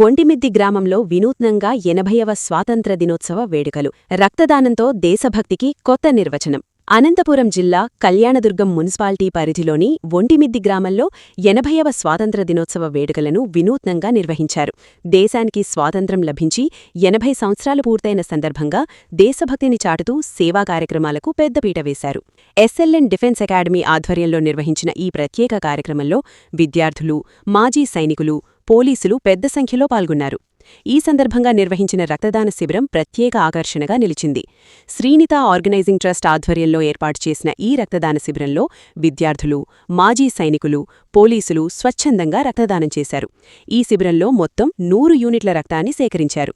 ఒంటిమిద్ది గ్రామంలో వినూత్నంగా 80వ స్వాతంత్ర దినోత్సవ వేడుకలు. రక్తదానంతో దేశభక్తికి కొత్త నిర్వచనం. అనంతపురం జిల్లా కళ్యాణదుర్గం మున్సిపాలిటీ పరిధిలోని ఒంటిమిద్ది గ్రామంలో 80వ స్వాతంత్ర దినోత్సవ వేడుకలను వినూత్నంగా నిర్వహించారు. దేశానికి స్వాతంత్ర్యం లభించి 80 సంవత్సరాలు పూర్తయిన సందర్భంగా దేశభక్తిని చాటుతూ సేవా కార్యక్రమాలకు పెద్దపీట వేశారు. ఎస్ఎల్ఎన్ డిఫెన్స్ అకాడమీ ఆధ్వర్యంలో నిర్వహించిన ఈ ప్రత్యేక కార్యక్రమంలో విద్యార్థులు, మాజీ సైనికులు, పోలీసులు పెద్ద సంఖ్యలో పాల్గొన్నారు. ఈ సందర్భంగా నిర్వహించిన రక్తదాన శిబిరం ప్రత్యేక ఆకర్షణగా నిలిచింది. శ్రీనిత ఆర్గనైజింగ్ ట్రస్ట్ ఆధ్వర్యంలో ఏర్పాటు చేసిన ఈ రక్తదాన శిబిరంలో విద్యార్థులు, మాజీ సైనికులు, పోలీసులు స్వచ్ఛందంగా రక్తదానం చేశారు. ఈ శిబిరంలో మొత్తం 100 యూనిట్ల రక్తాన్ని సేకరించారు.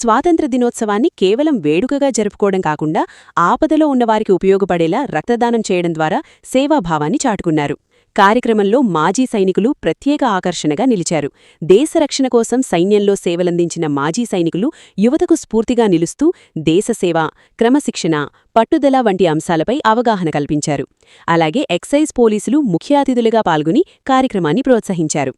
స్వాతంత్ర దినోత్సవాన్ని కేవలం వేడుకగా జరుపుకోవడం కాకుండా ఆపదలో ఉన్నవారికి ఉపయోగపడేలా రక్తదానం చేయడం ద్వారా సేవాభావాన్ని చాటుకున్నారు. కార్యక్రమంలో మాజీ సైనికులు ప్రత్యేక ఆకర్షణగా నిలిచారు. దేశ రక్షణ కోసం సైన్యంలో సేవలందించిన మాజీ సైనికులు యువతకు స్ఫూర్తిగా నిలుస్తూ దేశసేవ, క్రమశిక్షణ, పట్టుదల వంటి అంశాలపై అవగాహన కల్పించారు. అలాగే ఎక్సైజ్ పోలీసులు ముఖ్య అతిథులుగా పాల్గొని కార్యక్రమాన్ని ప్రోత్సహించారు.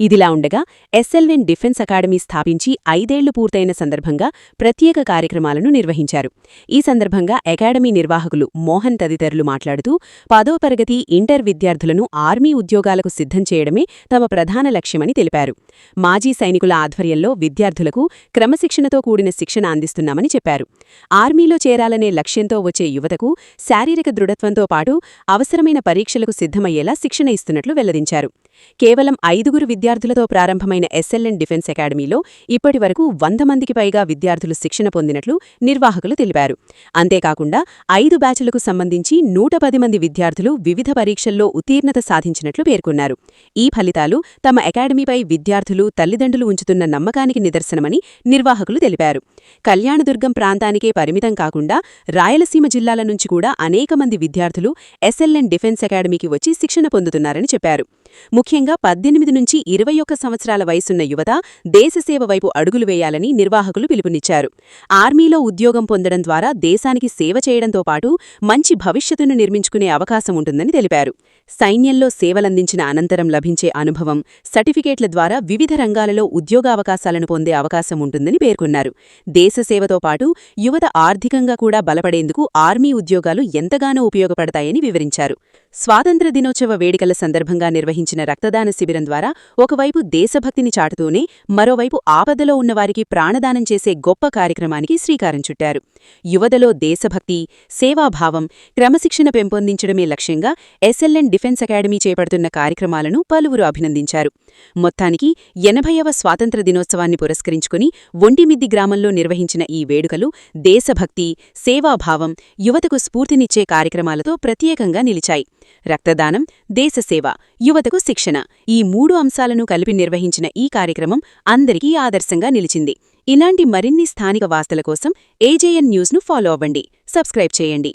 ఇదిలా ఉండగా ఎస్ఎల్ఎన్ డిఫెన్స్ అకాడమీ స్థాపించి 5 ఏళ్లు పూర్తయిన సందర్భంగా ప్రత్యేక కార్యక్రమాలను నిర్వహించారు. ఈ సందర్భంగా అకాడమీ నిర్వాహకులు మోహన్ తదితరులు మాట్లాడుతూ 10వ తరగతి, ఇంటర్ విద్యార్థులను ఆర్మీ ఉద్యోగాలకు సిద్ధం చేయడమే తమ ప్రధాన లక్ష్యమని తెలిపారు. మాజీ సైనికుల ఆధ్వర్యంలో విద్యార్థులకు క్రమశిక్షణతో కూడిన శిక్షణ అందిస్తున్నామని చెప్పారు. ఆర్మీలో చేరాలనే లక్ష్యంతో వచ్చే యువతకు శారీరక దృఢత్వంతో పాటు అవసరమైన పరీక్షలకు సిద్ధమయ్యేలా శిక్షణ ఇస్తున్నట్లు వెల్లడించారు. కేవలం 5గురు విద్యార్థులతో ప్రారంభమైన ఎస్ఎల్ఎన్ డిఫెన్స్ అకాడమీలో ఇప్పటివరకు 100 మందికి పైగా విద్యార్థులు శిక్షణ పొందినట్లు నిర్వాహకులు తెలిపారు. అంతేకాకుండా 5 బ్యాచ్లకు సంబంధించి 110 మంది విద్యార్థులు వివిధ పరీక్షల్లో ఉత్తీర్ణత సాధించినట్లు పేర్కొన్నారు. ఈ ఫలితాలు తమ అకాడమీపై విద్యార్థులు, తల్లిదండ్రులు ఉంచుతున్న నమ్మకానికి నిదర్శనమని నిర్వాహకులు తెలిపారు. కళ్యాణదుర్గం ప్రాంతానికే పరిమితం కాకుండా రాయలసీమ జిల్లాల నుంచి కూడా అనేక మంది విద్యార్థులు ఎస్ఎల్ఎన్ డిఫెన్స్ అకాడమీకి వచ్చి శిక్షణ పొందుతున్నారని చెప్పారు. ముఖ్యంగా 18 నుంచి 21 సంవత్సరాల వయసున్న యువత దేశసేవ వైపు అడుగులు వేయాలని నిర్వాహకులు పిలుపునిచ్చారు. ఆర్మీలో ఉద్యోగం పొందడం ద్వారా దేశానికి సేవ చేయడంతో పాటు మంచి భవిష్యత్తును నిర్మించుకునే అవకాశం ఉంటుందని తెలిపారు. సైన్యంలో సేవలందించిన అనంతరం లభించే అనుభవం, సర్టిఫికేట్ల ద్వారా వివిధ రంగాలలో ఉద్యోగావకాశాలను పొందే అవకాశం ఉంటుందని పేర్కొన్నారు. దేశసేవతో పాటు యువత ఆర్థికంగా కూడా బలపడేందుకు ఆర్మీ ఉద్యోగాలు ఎంతగానో ఉపయోగపడతాయని వివరించారు. స్వాతంత్ర దినోత్సవ వేడుకల సందర్భంగా నిర్వహించిన రక్తదాన శిబిరం ద్వారా ఒకవైపు దేశభక్తిని చాటుతూనే మరోవైపు ఆపదలో ఉన్నవారికి ప్రాణదానం చేసే గొప్ప కార్యక్రమానికి శ్రీకారం చుట్టారు. యువతలో దేశభక్తి, సేవాభావం, క్రమశిక్షణ పెంపొందించడమే లక్ష్యంగా ఎస్ఎల్ఎన్ డిఫెన్స్ అకాడమీ చేపడుతున్న కార్యక్రమాలను పలువురు అభినందించారు. మొత్తానికి 80వ స్వాతంత్ర దినోత్సవాన్ని పురస్కరించుకుని ఒంటిమిద్ది గ్రామంలో నిర్వహించిన ఈ వేడుకలు దేశభక్తి, సేవాభావం, యువతకు స్ఫూర్తినిచ్చే కార్యక్రమాలతో ప్రత్యేకంగా నిలిచాయి. రక్తదానం, దేశసేవ, యువతకు శిక్షణ, ఈ 3 అంశాలను కలిపి నిర్వహించిన ఈ కార్యక్రమం అందరికీ ఆదర్శంగా నిలిచింది. ఇలాంటి మరిన్ని స్థానిక వార్తల కోసం ఏజేఎన్ న్యూస్ను ఫాలో అవ్వండి, సబ్స్క్రైబ్ చేయండి.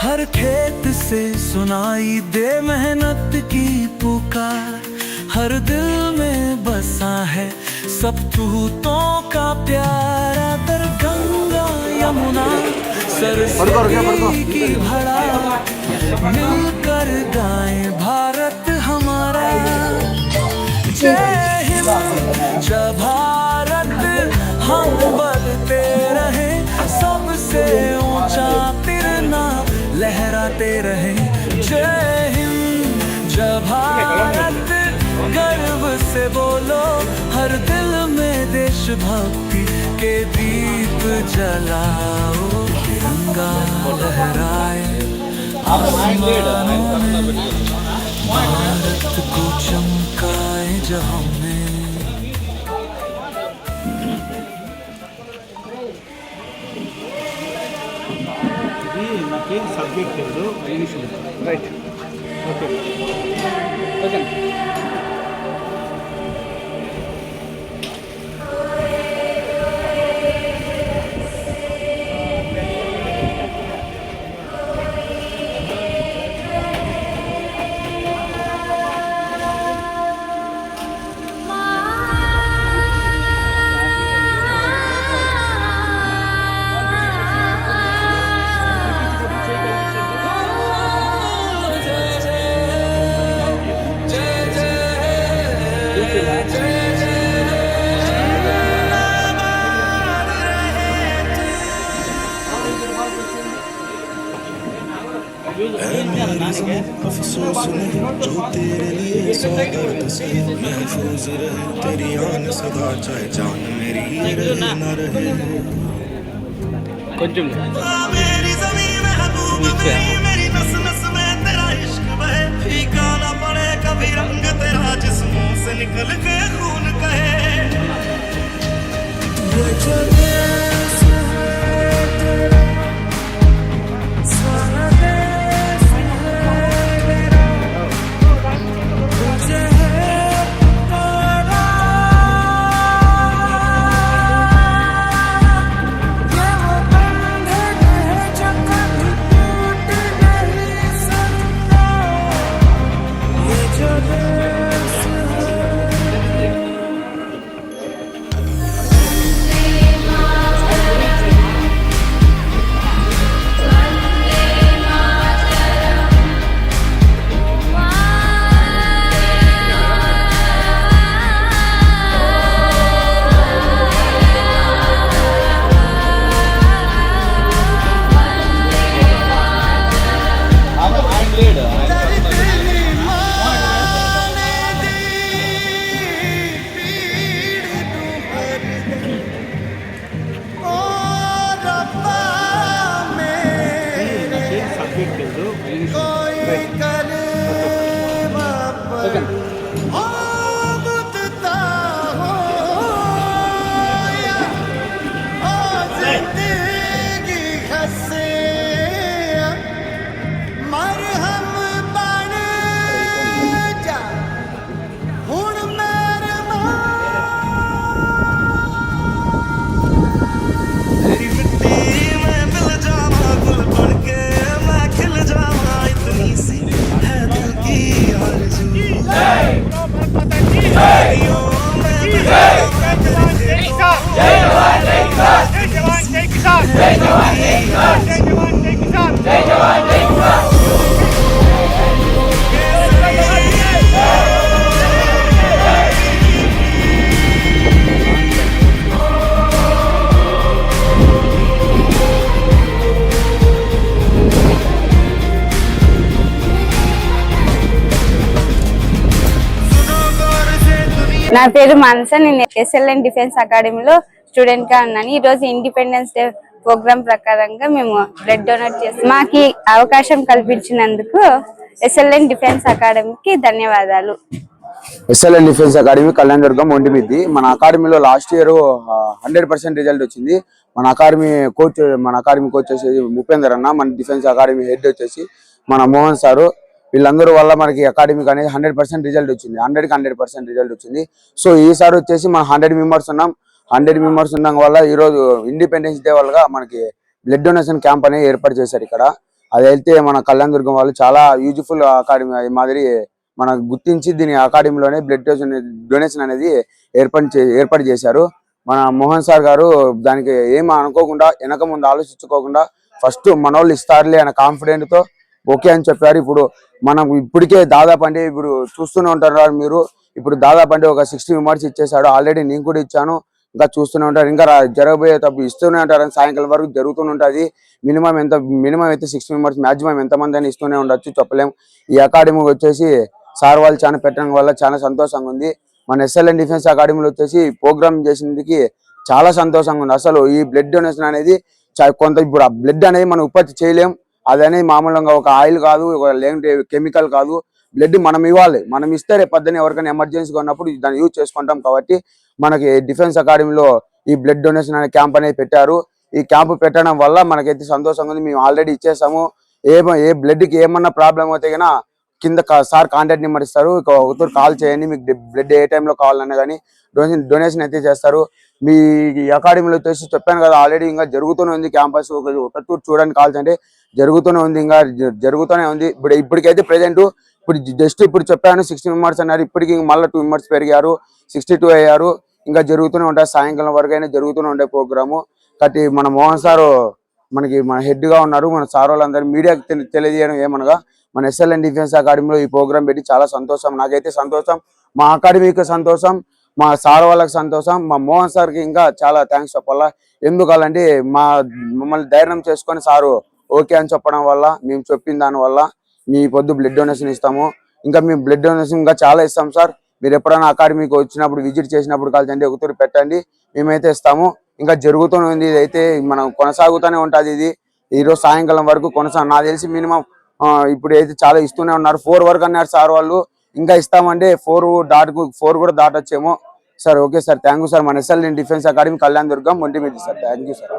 हर खेत से सुनाई दे मेहनत की पुकार, हर दिल में बसा है सब तूतों का प्यारा। दर गंगा यमुना सरस्वती की भड़ा, मिलकर गाएं भारत हमारा। जय हिंद जय भारत, हम बढ़ते रहे, सबसे ऊंचा तिरना लहराते रहे। जय हिंद जय भारत, गर्व से बोलो, हर दिल में देशभक्ति के दीप जलाओ। तिरंगा लहराए आसमानों में, भारत को चमकाए जहां में। नाकें subject English right okay okay अफसोस नहीं जो तेरे लिए सौ दर्द से महफूज रहे, तेरी आन सदा चाहे जान मेरी रहे न रहे। मेरी ज़मीन महबूब मेरी नस नस में तेरा इश्क बहे, फीका ना पड़े कभी रंग तेरा जिस्मों से निकल के खून कहे। నా పేరు మానస. నేను SLN డిఫెన్స్ అకాడమీలో స్టూడెంట్ గా ఉన్నాను. ఈ రోజు ఇండిపెండెన్స్ డే ప్రోగ్రామ్ ప్రకారంగా మేము బ్లడ్ డొనేట్ చేస్తాం. మాకు అవకాశం కల్పించినందుకు SLN డిఫెన్స్ అకాడమీకి ధన్యవాదాలు. SLN defence academy Kalyanadurgam Ontimiddi. మన అకాడమీలో లాస్ట్ ఇయర్ 100% రిజల్ట్ వచ్చింది. మన అకాడమీ కోచ్ వచ్చేసి ఉపేందర్ అన్న, మన డిఫెన్స్ అకాడమీ హెడ్ వచ్చేసి మన మోహన్ సారు. వీళ్ళందరూ వల్ల మనకి అకాడమీకి అనేది 100% రిజల్ట్ వచ్చింది. 100కి 100% రిజల్ట్ వచ్చింది. సో ఈసారి వచ్చేసి మన 100 మెంబర్స్ ఉన్నాం. 100 మెంబర్స్ ఉండడం వల్ల ఈ రోజు ఇండిపెండెన్స్ డే వల్ల మనకి బ్లడ్ డొనేషన్ క్యాంప్ అనేది ఏర్పాటు చేశారు ఇక్కడ. అది అయితే మన కళ్యాణ దుర్గం వాళ్ళు చాలా యూజ్ఫుల్ అకాడమీ మాదిరి మనకు గుర్తించి దీని అకాడమీలోనే బ్లడ్ డొనేషన్ అనేది ఏర్పాటు చేశారు. మన మోహన్ సార్ గారు దానికి ఏం అనుకోకుండా వెనక ముందు ఆలోచించుకోకుండా ఫస్ట్ మనోళ్ళు ఇస్తారులే అనే కాన్ఫిడెంట్ తో ఓకే అని చెప్పారు. ఇప్పుడు మనం ఇప్పటికే దాదాపు అంటే ఇప్పుడు చూస్తూనే ఉంటారు మీరు, ఇప్పుడు దాదాపు అంటే ఒక 60 మెంబర్స్ ఇచ్చేసాడు. ఆల్రెడీ నేను కూడా ఇచ్చాను, ఇంకా చూస్తూనే ఉంటారు, ఇంకా జరగబోయే తప్పు ఇస్తూనే ఉంటారు. సాయంకాలం వరకు జరుగుతూనే ఉంటుంది. మినిమం అయితే 60 మెంబర్స్, మాక్సిమం ఎంతమంది అని ఇస్తూనే ఉండొచ్చు, చెప్పలేం. ఈ అకాడమీ వచ్చేసి సార్ వాళ్ళు చాలా పెట్టడం వల్ల చాలా సంతోషంగా ఉంది. మన SLN డిఫెన్స్ అకాడమీలో వచ్చేసి ప్రోగ్రామ్ చేసినందుకు చాలా సంతోషంగా ఉంది. అసలు ఈ బ్లడ్ డొనేషన్ అనేది కొంత ఇప్పుడు ఆ బ్లడ్ అనేది మనం ఉత్పత్తి చేయలేం. అది అనేది మామూలుగా ఒక ఆయిల్ కాదు, లేదంటే కెమికల్ కాదు. బ్లడ్ మనం ఇవ్వాలి, మనం ఇస్తే రేపు పొద్దున్న ఎవరికైనా ఎమర్జెన్సీగా ఉన్నప్పుడు దాన్ని యూజ్ చేసుకుంటాం. కాబట్టి మనకి డిఫెన్స్ అకాడమీలో ఈ బ్లడ్ డొనేషన్ అనే క్యాంప్ అనేది పెట్టారు. ఈ క్యాంప్ పెట్టడం వల్ల మనకైతే సంతోషంగా ఉంది. మేము ఆల్రెడీ ఇచ్చేసాము. ఏ బ్లడ్కి ఏమన్నా ప్రాబ్లం అయితే కన్నా కింద సార్ కాంటాక్ట్ నెంబర్ ఇస్తారు, ఒకరు కాల్ చేయండి, మీకు బ్లడ్ ఏ టైంలో కావాలన్నా కానీ డొనేషన్ అయితే చేస్తారు. మీ అకాడమీలో వచ్చేసి చెప్పాను కదా, ఆల్రెడీ ఇంకా జరుగుతూనే ఉంది. క్యాంపస్ ఒక టూర్ చూడడానికి కాల్స్ అంటే జరుగుతూనే ఉంది, ఇంకా జరుగుతూనే ఉంది. ఇప్పటికైతే ప్రెజెంట్ ఇప్పుడు చెప్పాను 60 మెంబర్స్ అన్నారు. ఇప్పటికి మళ్ళీ 2 మెంబర్స్ పెరిగారు, 62 అయ్యారు. ఇంకా జరుగుతూనే ఉంటాయి, సాయంకాలం వరకు అయినా జరుగుతూనే ఉంటాయి ప్రోగ్రాము. కాబట్టి మన మోహన్ సారు మన హెడ్ గా ఉన్నారు. మన సార్ వాళ్ళందరూ మీడియాకి తెలియజేయడం ఏమనగా మన SLN డిఫెన్స్ అకాడమీలో ఈ ప్రోగ్రామ్ పెట్టి చాలా సంతోషం. నాకైతే సంతోషం, మా అకాడమీకి సంతోషం, మా సార్ వాళ్ళకి సంతోషం, మా మోహన్ సార్కి ఇంకా చాలా థ్యాంక్స్ చెప్పాలా. ఎందుకంటే మమ్మల్ని ధైర్యం చేసుకొని సారు ఓకే అని చెప్పడం వల్ల, మేము చెప్పిన దాని వల్ల మీ పొద్దు బ్లడ్ డొనేషన్ ఇస్తాము. ఇంకా మేము బ్లడ్ డొనేషన్ ఇంకా చాలా ఇస్తాం సార్. మీరు ఎప్పుడైనా అకాడమీకి వచ్చినప్పుడు విజిట్ చేసినప్పుడు కలిసి ఒకతూరు పెట్టండి, మేమైతే ఇస్తాము. ఇంకా జరుగుతూనే ఉంది, ఇది అయితే మనం కొనసాగుతూనే ఉంటుంది. ఇది ఈరోజు సాయంకాలం వరకు నాకు తెలిసి మినిమం ఇప్పుడు అయితే చాలా ఇస్తూనే ఉన్నారు. 4 వరకు అన్నారు సార్ వాళ్ళు, ఇంకా ఇస్తామంటే 4 కూడా దాటొచ్చేమో sir. Okay sir, thank you sir. మన SLN defence academy Kalyanadurgam Ontimiddi sir. Thank you sir.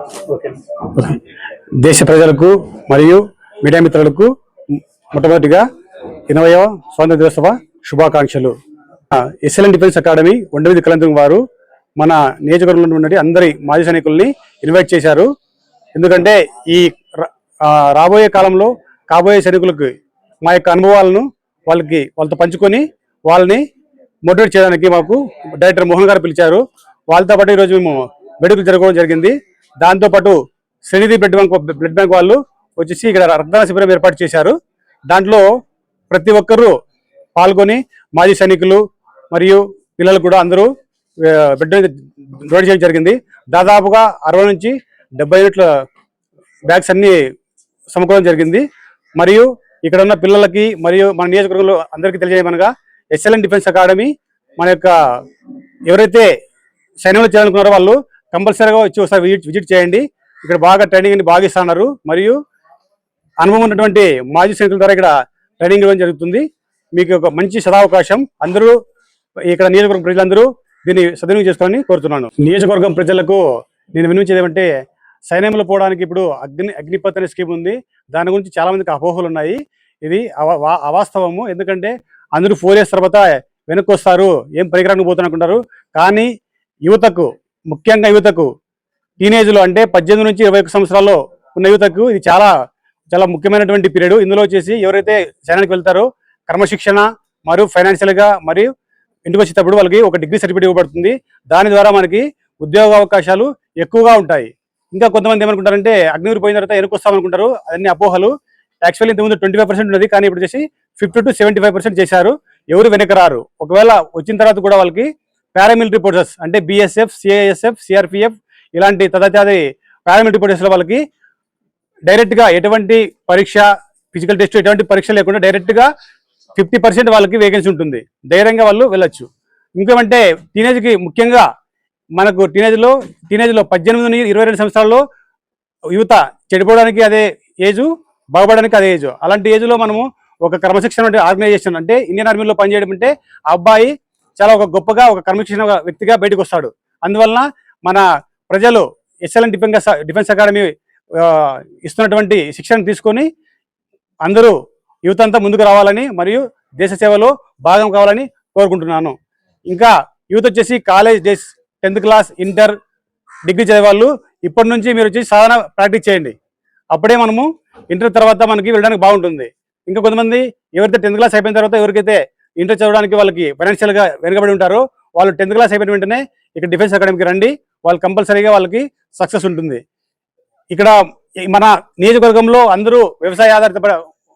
దేశ ప్రజలకు మరియు మీడియా మిత్రులకు మొట్టమొదటిగా 80వ స్వాతంత్ర దినోత్సవ శుభాకాంక్షలు. SLN డిఫెన్స్ అకాడమీ ఒంటిమిద్ది కళ్యాణ దుర్గం వారు మన నియోజకవర్గంలో ఉన్న అందరి మాజీ సైనికుల్ని ఇన్వైట్ చేశారు. ఎందుకంటే ఈ రాబోయే కాలంలో కాబోయే సైనికులకు మా యొక్క అనుభవాలను వాళ్ళతో పంచుకొని వాళ్ళని మోటివేట్ చేయడానికి మాకు డైరెక్టర్ మోహన్ గారు పిలిచారు. వాళ్ళతో పాటు ఈరోజు మేము వేడుకలు జరగడం జరిగింది. దాంతోపాటు శ్రీనిధి బ్లడ్ బ్యాంక్ వాళ్ళు వచ్చేసి ఇక్కడ రక్తదాన శిబిరం ఏర్పాటు చేశారు. దాంట్లో ప్రతి ఒక్కరూ పాల్గొని మాజీ సైనికులు మరియు పిల్లలు కూడా అందరూ బ్లడ్ డొనేట్ చేయడం జరిగింది. దాదాపుగా 60 నుంచి 70 యూనిట్ల బ్యాగ్స్ అన్ని సమకూరడం జరిగింది. మరియు ఇక్కడ ఉన్న పిల్లలకి మరియు మన నియోజకవర్గంలో అందరికీ తెలియజేయమనగా SLN డిఫెన్స్ అకాడమీ మన యొక్క ఎవరైతే సైన్యంలో చేయాలనుకున్నారో వాళ్ళు కంపల్సరీగా వచ్చి ఒకసారి విజిట్ చేయండి. ఇక్కడ బాగా ట్రైనింగ్ అని బాగా ఇస్తున్నారు. మరియు అనుభవం ఉన్నటువంటి మాజీ సైనికుల ద్వారా ఇక్కడ ట్రైనింగ్ ఇవ్వడం జరుగుతుంది. మీకు ఒక మంచి సదావకాశం. అందరూ ఇక్కడ నియోజకవర్గం ప్రజలందరూ దీన్ని సద్వినియోగం చేసుకోవాలని కోరుతున్నాను. నియోజకవర్గం ప్రజలకు నేను వినిపించేది ఏమంటే, సైన్యంలో పోవడానికి ఇప్పుడు అగ్నిపత్ అనే స్కీమ్ ఉంది. దాని గురించి చాలా మందికి అపోహలు ఉన్నాయి. ఇది అవాస్తవము. ఎందుకంటే అందరూ 4 years తర్వాత వెనక్కి వస్తారు, ఏం పరికరానికి పోతున్నట్టుకుంటారు. కానీ యువతకు, ముఖ్యంగా యువతకు, టీనేజ్లో అంటే 18 నుంచి 21 సంవత్సరాల్లో ఉన్న యువతకు ఇది చాలా చాలా ముఖ్యమైనటువంటి పీరియడ్. ఇందులో వచ్చేసి ఎవరైతే సైన్యానికి వెళ్తారో క్రమశిక్షణ మరియు ఫైనాన్షియల్గా మరియు ఇంటికి వచ్చేటప్పుడు వాళ్ళకి ఒక డిగ్రీ సర్టిఫికేట్ ఇవ్వబడుతుంది. దాని ద్వారా మనకి ఉద్యోగ అవకాశాలు ఎక్కువగా ఉంటాయి. ఇంకా కొంతమంది ఏమనుకుంటారంటే అగ్నిగురి పోయిన తర్వాత వెనక్కి వస్తామనుకుంటారు. అన్ని అపోహలు. యాక్చువల్లీ ఇంతకుముందు 25% ఉన్నది, కానీ ఇప్పుడు వచ్చేసి 50 to 75% చేశారు. ఎవరు వెనక రారు. ఒకవేళ వచ్చిన తర్వాత కూడా వాళ్ళకి పారామిలిటరీ ఫోర్సెస్ అంటే BSF, CISF, CRPF ఇలాంటి తదితర పారామిలిటరీ ఫోర్సెస్లో వాళ్ళకి డైరెక్ట్గా ఎటువంటి పరీక్ష, ఫిజికల్ టెస్ట్ ఎటువంటి పరీక్ష లేకుండా డైరెక్ట్గా 50% వాళ్ళకి వేకెన్సీ ఉంటుంది. ధైర్యంగా వాళ్ళు వెళ్ళొచ్చు. ఇంకేమంటే టీనేజ్కి, ముఖ్యంగా మనకు టీనేజ్లో 18 నుంచి 22 సంవత్సరాల్లో యువత చెడిపోవడానికి అదే ఏజు, బాగుపడడానికి అదే ఏజు. అలాంటి ఏజ్లో మనము ఒక క్రమశిక్షణ ఆర్గనైజేషన్ అంటే ఇండియన్ ఆర్మీలో పనిచేయడం అంటే ఆ అబ్బాయి చాలా ఒక గొప్పగా ఒక క్రమశిక్షణ వ్యక్తిగా బయటకు వస్తాడు. అందువలన మన ప్రజలు SLN డిఫెన్స్ అకాడమీ ఇస్తున్నటువంటి శిక్షణ తీసుకొని అందరూ యువత అంతా ముందుకు రావాలని మరియు దేశ సేవలో భాగం కావాలని కోరుకుంటున్నాను. ఇంకా యూత్ వచ్చేసి college days, 10th class, inter, degree చదివే వాళ్ళు ఇప్పటి నుంచి మీరు వచ్చి సాధన ప్రాక్టీస్ చేయండి. అప్పుడే మనము ఇంటర్ తర్వాత మనకి వెళ్ళడానికి బాగుంటుంది. ఇంకా కొంతమంది ఎవరైతే 10th క్లాస్ అయిపోయిన తర్వాత ఎవరికైతే ఇంటర్ చదవడానికి వాళ్ళకి ఫైనాన్షియల్గా వెనుకబడి ఉంటారో వాళ్ళు 10th క్లాస్ అయిపోయిన వెంటనే ఇక్కడ డిఫెన్స్ అకాడమీకి రండి, వాళ్ళు కంపల్సరీగా వాళ్ళకి సక్సెస్ ఉంటుంది. ఇక్కడ మన నియోజకవర్గంలో అందరూ వ్యవసాయ ఆధారిత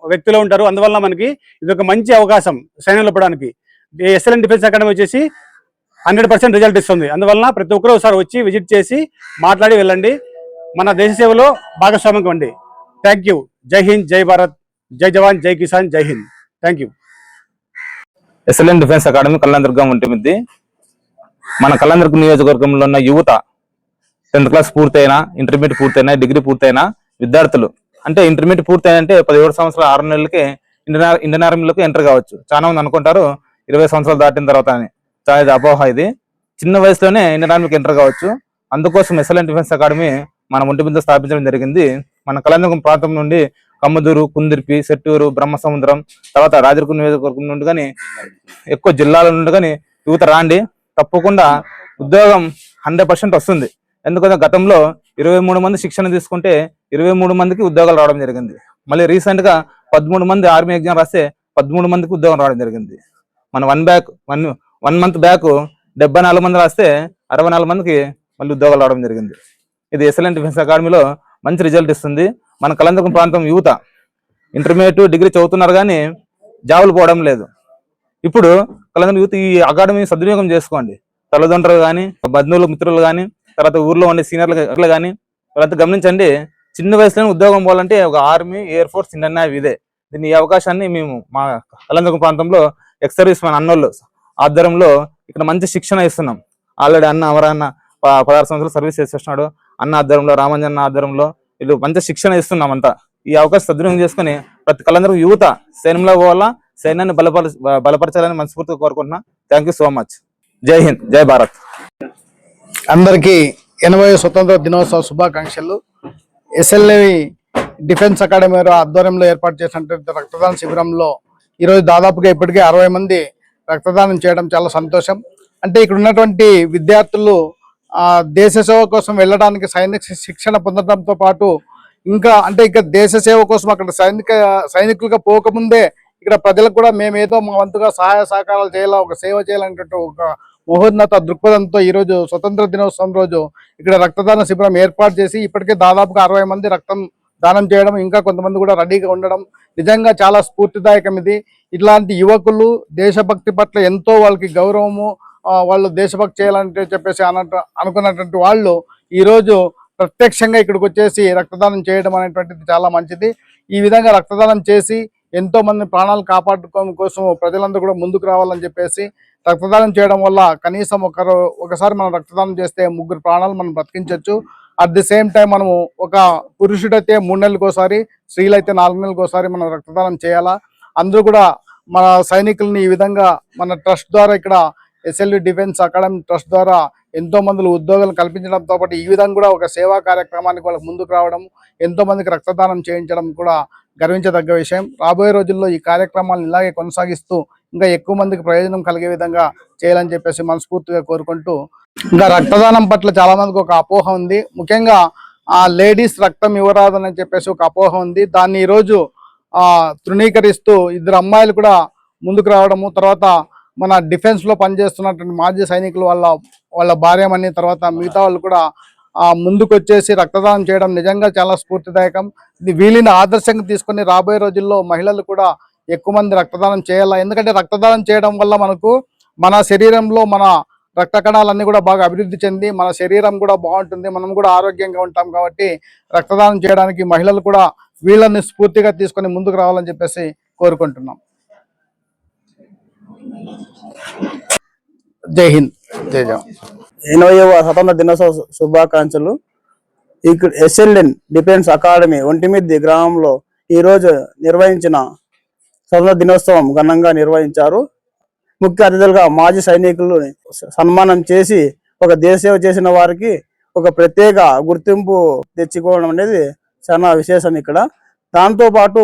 వ్యక్తులు ఉంటారు. అందువల్ల మనకి ఇది ఒక మంచి అవకాశం సైన్యంలో పడడానికి. ఎస్ఎల్ఎన్ డిఫెన్స్ అకాడమీ వచ్చేసి 100% రిజల్ట్ ఇస్తుంది. అందువలన ప్రతి ఒక్కరూ ఒకసారి వచ్చి విజిట్ చేసి మాట్లాడి వెళ్ళండి. మన దేశ సేవలో భాగస్వామ్యం కండి. Thank you. జై హింద్, జై భారత్, జై జవాన్, జై కిసాన్, జై Hind. Thank you. SLN defence academy Kalyandurg ఉంటుంది. మన కళ్యాణదుర్గం నియోజకవర్గంలో ఉన్న యువత 10th క్లాస్ పూర్తయినా, ఇంటర్మీడియట్ పూర్తయినా, డిగ్రీ పూర్తయినా విద్యార్థులు అంటే ఇంటర్మీడియట్ పూర్తయినంటే 17 సంవత్సరాల 6 నెలలకి ఇండియన్ ఆర్మీలోకి ఎంటర్ కావచ్చు. చాలా మంది అనుకుంటారు 20 సంవత్సరాలు దాటిన తర్వాత అని. చాలా ఇది అపోహ. ఇది చిన్న వయసులోనే ఇండియన్ ఆర్మీకి ఎంటర్ కావచ్చు. అందుకోసం ఎస్ఎల్ఎన్ డిఫెన్స్ అకాడమీ మన ఒంటిమిద్ద స్థాపించడం జరిగింది. మన కళ్యాణదుర్గం ప్రాంతం నుండి కమ్మదూరు, కుందిర్పి, సెట్టూరు, బ్రహ్మసముద్రం, తర్వాత రాజర్కు నియోజకవర్గం నుండి కానీ ఎక్కువ జిల్లాల నుండి కానీ యువత రాండి. తప్పకుండా ఉద్యోగం 100% వస్తుంది. ఎందుకంటే గతంలో 23 మంది శిక్షణ తీసుకుంటే 23 మందికి ఉద్యోగాలు రావడం జరిగింది. మళ్ళీ రీసెంట్ గా 13 మంది ఆర్మీ ఎగ్జామ్ రాస్తే 13 మందికి ఉద్యోగం రావడం జరిగింది. మన వన్ మంత్ బ్యాక్ 74 మంది రాస్తే 64 మందికి మళ్ళీ ఉద్యోగాలు రావడం జరిగింది. ఇది ఎస్ఎల్ఎన్ డిఫెన్స్ అకాడమీలో మంచి రిజల్ట్ ఇస్తుంది. మన కళ్యాణదుర్గం ప్రాంతం యువత ఇంటర్మీడియట్, డిగ్రీ చదువుతున్నారు కానీ జాబులు పోవడం లేదు. ఇప్పుడు కళ్యాణదుర్గం యూత్ ఈ అకాడమీ సద్వినియోగం చేసుకోండి. తల్లిదండ్రులు కానీ, బంధువులు, మిత్రులు కానీ, తర్వాత ఊర్లో ఉండే సీనియర్లు కానీ వాళ్ళంతా గమనించండి. చిన్న వయసులోనే ఉద్యోగం పోవాలంటే ఒక army, air force, Indian navy ఇదే. దీన్ని ఈ అవకాశాన్ని మేము మా కళ్యాణదుర్గం ప్రాంతంలో ఎక్స్ సర్వీస్ మన అన్నోళ్ళు ఆధ్వర్యంలో ఇక్కడ మంచి శిక్షణ ఇస్తున్నాం. ఆల్రెడీ అన్న 16 సంవత్సరాలు సర్వీస్ చేసేస్తున్నాడు. అన్న ఆధ్వర్యంలో, రామంజన్న ఆధ్వర్యంలో వీళ్ళు మంచి శిక్షణ ఇస్తున్నాం అంతా. ఈ అవకాశం సద్వినియోగం చేసుకుని ప్రతి కళ్యాణదుర్గం యువత సైన్యంలో పోవాలా, సైన్యాన్ని బలపరచాలని మనస్ఫూర్తిగా కోరుకుంటున్నా. Thank you so much. జై హింద్, జై భారత్. అందరికీ 80వ స్వతంత్ర దినోత్సవ శుభాకాంక్షలు. ఎస్ఎల్ఏ డిఫెన్స్ అకాడమీ ఆధ్వర్యంలో ఏర్పాటు చేసినటువంటి రక్తదాన శిబిరంలో ఈరోజు దాదాపుగా ఇప్పటికే 60 మంది రక్తదానం చేయడం చాలా సంతోషం. అంటే ఇక్కడ ఉన్నటువంటి విద్యార్థులు దేశ సేవ కోసం వెళ్ళడానికి సైనిక శిక్షణ పొందడంతో పాటు ఇంకా అంటే ఇక దేశ సేవ కోసం అక్కడ సైనికులుగా పోకముందే ఇక్కడ ప్రజలకు కూడా మేమేదో మా వంతుగా సహాయ సహకారాలు చేయాలా, ఒక సేవ చేయాలనేటువంటి ఒక మహోన్నత దృక్పథంతో ఈరోజు స్వతంత్ర దినోత్సవం రోజు ఇక్కడ రక్తదాన శిబిరం ఏర్పాటు చేసి ఇప్పటికే దాదాపుగా 60 మంది రక్తం దానం చేయడం, ఇంకా కొంతమంది కూడా రెడీగా ఉండడం నిజంగా చాలా స్ఫూర్తిదాయకం. ఇది ఇట్లాంటి యువకులు దేశభక్తి పట్ల ఎంతో వాళ్ళకి గౌరవము, వాళ్ళు దేశభక్తి చేయాలంటే చెప్పేసి అనుకున్నటువంటి వాళ్ళు ఈరోజు ప్రత్యక్షంగా ఇక్కడికి వచ్చేసి రక్తదానం చేయడం అనేటువంటిది చాలా మంచిది. ఈ విధంగా రక్తదానం చేసి ఎంతో మంది ప్రాణాలు కాపాడుకోవడం కోసం ప్రజలందరూ కూడా ముందుకు రావాలని చెప్పేసి రక్తదానం చేయడం వల్ల కనీసం ఒకసారి మనం రక్తదానం చేస్తే 3 ప్రాణాలు మనం బ్రతికించవచ్చు. అట్ ది సేమ్ టైం మనము ఒక పురుషుడైతే 3 నెలలకు ఒకసారి, స్త్రీలు అయితే 4 నెలలకు ఒకసారి మనం రక్తదానం చేయాలా. అందరూ కూడా మన సైనికుల్ని ఈ విధంగా మన ట్రస్ట్ ద్వారా ఇక్కడ ఎస్ఎల్వి డిఫెన్స్ అకాడమీ ట్రస్ట్ ద్వారా ఎంతో మంది ఉద్యోగాలు కల్పించడంతో పాటు ఈ విధంగా కూడా ఒక సేవా కార్యక్రమానికి వాళ్ళకి ముందుకు రావడం, ఎంతో మందికి రక్తదానం చేయించడం కూడా గర్వించదగ్గ విషయం. రాబోయే రోజుల్లో ఈ కార్యక్రమాలను ఇలాగే కొనసాగిస్తూ ఇంకా ఎక్కువ మందికి ప్రయోజనం కలిగే విధంగా చేయాలని చెప్పేసి మనస్ఫూర్తిగా కోరుకుంటూ, ఇంకా రక్తదానం పట్ల చాలా మందికి ఒక అపోహ ఉంది. ముఖ్యంగా లేడీస్ రక్తం ఇవ్వరాదని చెప్పేసి ఒక అపోహ ఉంది. దాన్ని ఈరోజు తృణీకరిస్తూ 2 అమ్మాయిలు కూడా ముందుకు రావడము, తర్వాత మన డిఫెన్స్ లో పనిచేస్తున్నటువంటి మాజీ సైనికులు వాళ్ళ భార్యమని, తర్వాత మిగతా వాళ్ళు కూడా ముందుకు వచ్చేసి రక్తదానం చేయడం నిజంగా చాలా స్ఫూర్తిదాయకం. ఇది వీళ్ళని ఆదర్శంగా తీసుకొని రాబోయే రోజుల్లో మహిళలు కూడా ఎక్కువ మంది రక్తదానం చేయాలి. ఎందుకంటే రక్తదానం చేయడం వల్ల మనకు మన శరీరంలో మన రక్త కణాలన్నీ కూడా బాగా అభివృద్ధి చెంది మన శరీరం కూడా బాగుంటుంది, మనం కూడా ఆరోగ్యంగా ఉంటాం. కాబట్టి రక్తదానం చేయడానికి మహిళలు కూడా వీళ్ళని స్ఫూర్తిగా తీసుకొని ముందుకు రావాలని చెప్పేసి కోరుకుంటున్నాం. జై హింద్, జై జవాన్. 80వ స్వతంత్ర దినోత్సవ శుభాకాంక్షలు. ఇక్కడ ఎస్ఎల్ఎన్ డిఫెన్స్ అకాడమీ ఒంటిమిద్ది గ్రామంలో ఈరోజు నిర్వహించిన స్వతంత్ర దినోత్సవం ఘనంగా నిర్వహించారు. ముఖ్య అతిథులుగా మాజీ సైనికులు సన్మానం చేసి ఒక దేశ సేవ చేసిన వారికి ఒక ప్రత్యేక గుర్తింపు తెచ్చుకోవడం అనేది చాలా విశేషం ఇక్కడ. దాంతోపాటు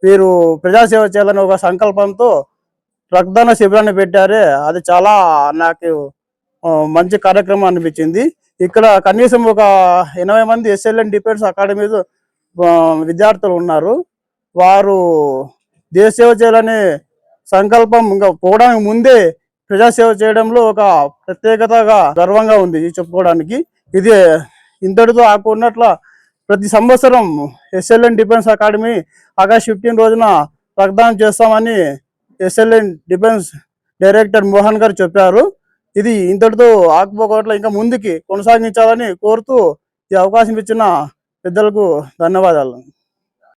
వీరు ప్రజాసేవ చేయాలని ఒక సంకల్పంతో రక్తదాన శిబిరాన్ని పెట్టారే, అది చాలా నాకు మంచి కార్యక్రమం అనిపించింది. ఇక్కడ కనీసం ఒక 80 మంది ఎస్ఎల్ఎన్ డిఫెన్స్ అకాడమీ విద్యార్థులు ఉన్నారు. వారు దేశ సేవ చేయాలనే సంకల్పం ఇంకా పోవడానికి ముందే ప్రజాసేవ చేయడంలో ఒక ప్రత్యేకతగా గర్వంగా ఉంది చెప్పుకోవడానికి. ఇది ఇంతటితో ఆకున్నట్ల ప్రతి సంవత్సరం ఎస్ఎల్ఎన్ డిఫెన్స్ అకాడమీ ఆగస్ట్ 15 రోజున రక్తదానం చేస్తామని ఎస్ఎల్ఎన్ డిఫెన్స్ డైరెక్టర్ మోహన్ గారు చెప్పారు. ఇది ఇంతటితో ఆకుపోకట్ల ఇంకా ముందుకి కొనసాగించాలని కోరుతూ ఈ అవకాశం ఇచ్చిన పెద్దలకు ధన్యవాదాలు.